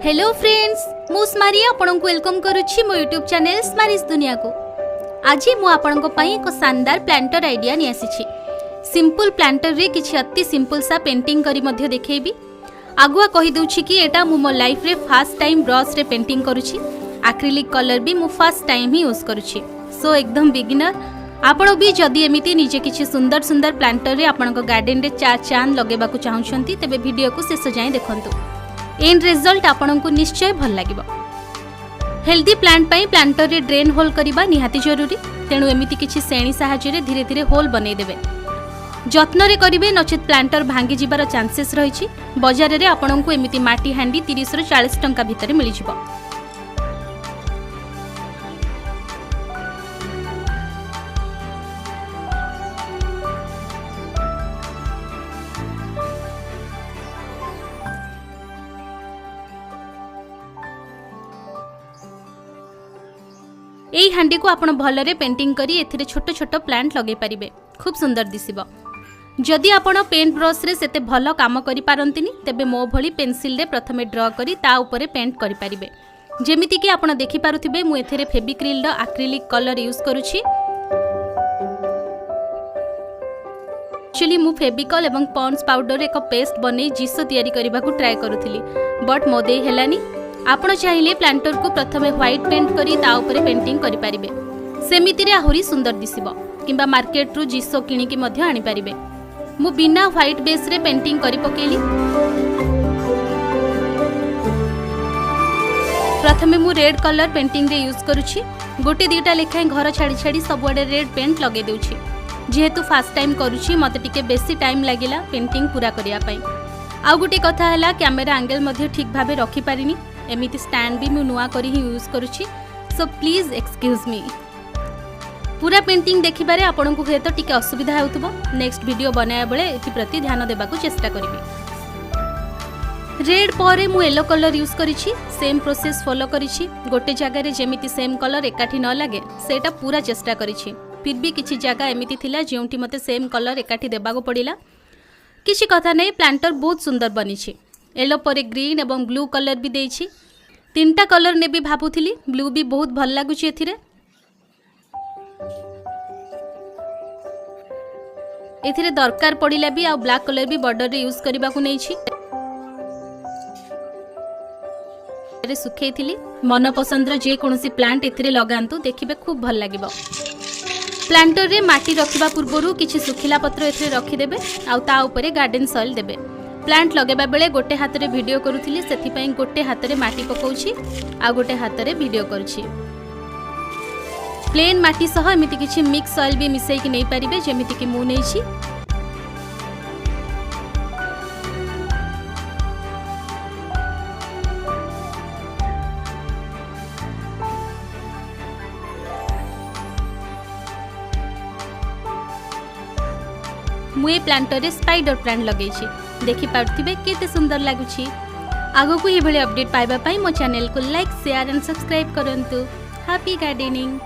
Hello friends, मु स्मारी आपन को वेलकम करुछि मो यूट्यूब चैनल स्मारीज दुनिया को। आज मु आपन को पई एक शानदार प्लांटर आइडिया नि आसीछि। सिंपल प्लांटर रे किछि अति सिंपल सा पेंटिंग करी मध्य देखैबी। आगुआ कहि दउछि कि एटा मु मो लाइफ रे फर्स्ट टाइम ब्रश रे पेंटिंग करुछि। एक्रिलिक कलर भी मु फर्स्ट टाइम ही यूज करुछि। सो एकदम बिगिनर आपण भी जदि एमिति निजे किछि सुंदर सुंदर प्लांटर रे आपण को गार्डन रे चार चांद लगेबा को चाहुछंती तेबे वीडियो को शेष जाय देखंतु। एंड रिजल्ट आपन को निश्चय भल लागिबो। हेल्दी प्लांट पई प्लांटर रे ड्रेन होल करिबा निहाती जरूरी। तेणु एमिति किछि सेणी सहायता रे धीरे धीरे होल बनै देबे। जत्न रे करिवे नचित प्लांटर भांगी जिबार चांसेस रहिछि। बाजार रे आपन को एमिति माटी हांडी 30 रो 40 टंका भितर मिलि जिवो। एई हांडी को आपण भलरे पेंटिंग करी एथिरे छोट छोट प्लांट लगे पारिबे। खूब सुंदर दिसिबो। जदि आपण पेंट ब्रश रे सेते भलो काम करि पारंतिनी तेबे मो भली पेंसिल रे प्रथमे ड्रॉ करी ता ऊपर पेंट करि पारिबे। जेमिति कि आपण देखि पारुथिबे मु एथिरे फेविक्रिल रो एक्रिलिक कलर यूज करूछि। एक्चुअली मु फेविकल एवं पॉन्ड्स पाउडर एक पेस्ट बनै जिसो तयारी करबा को ट्राई करूथिली बट मोदे हेलानी। आपण चाहिले प्लांटर को प्रथमे व्हाइट पेंट करी ता ऊपर पेंटिंग करि पारिबे। सेमिति रे आहुरी सुंदर दिसिबो। किंबा मार्केट रु जिसो किनी कि मध्य आनि पारिबे। मु बिना व्हाइट बेस रे पेंटिंग करि पकेली। प्रथमे मु रेड कलर पेंटिंग रे यूज करूछि। गोटे दीटा लेखाय घर छाड़ी छाड़ी सबुआडे रेड पेंट लगे देउछि। जेहेतु फर्स्ट टाइम करूछि मते टिके बेसी टाइम लागिला पेंटिंग पूरा करिया पई। आ गोटे कथा हला कैमरा एंगल मध्य ठीक भाबे रखि पारिनी। एमिति स्टैंड भी मु नुआ करी ही यूज करूछि। So please excuse me. पूरा पेंटिंग देखिबारे आपन को हेतो टिके असुविधा हेउतबो। नेक्स्ट वीडियो बनाया बेले एथि प्रति ध्यान देबा को चेष्टा करबी। रेड परे मु येलो कलर यूज करिछि। सेम प्रोसेस फॉलो करिछि। गोटे जगह रे जेमिति सेम कलर एकाठी न लागे सेटा पूरा चेष्टा करिछि। फिर भी किछि जगह एमिति थिला जेउंठी मते सेम कलर एकाठी देबा को पडिला। किछि कथा नै प्लांटर बहुत सुंदर बनिछि। येलो परे ग्रीन एवं ब्लू कलर भी देछि। तीनटा कलर ने भी भाबुथिली। ब्लू भी बहुत भल लागुछि एथिरे। एथिरे दरकार पडिला भी आ ब्लैक कलर भी बॉर्डर रे यूज करबा को नैछि। रे सुखैथिली मन पसंद रो जे कोनोसी प्लांट एथिरे लगांतु देखिबे खूब भल लागिबो। प्लांटर रे माटी रखिबा पूर्वरु किछि सुखिला पत्र एथिरे रखि देबे आ ता ऊपर गार्डन सॉइल देबे। प्लांट लगेबा बेले गोटे हाथ रे वीडियो करूथिली सेथि पई गोटे हाथ रे माटी पकोउछि आ गोटे हाथ रे वीडियो करूछि। प्लेन माटी सह एमिति किछि मिक्स सॉइल भी मिसै कि नै परिबे जेमिति कि मु नैछि। मुए प्लांटर रे स्पाइडर प्लांट लगेछि। देखि पारथिबे केते सुंदर लागुछि। आगो को ये भले अपडेट पाइबा पई मो चैनल को लाइक शेयर एंड सब्सक्राइब करंतु। Happy gardening.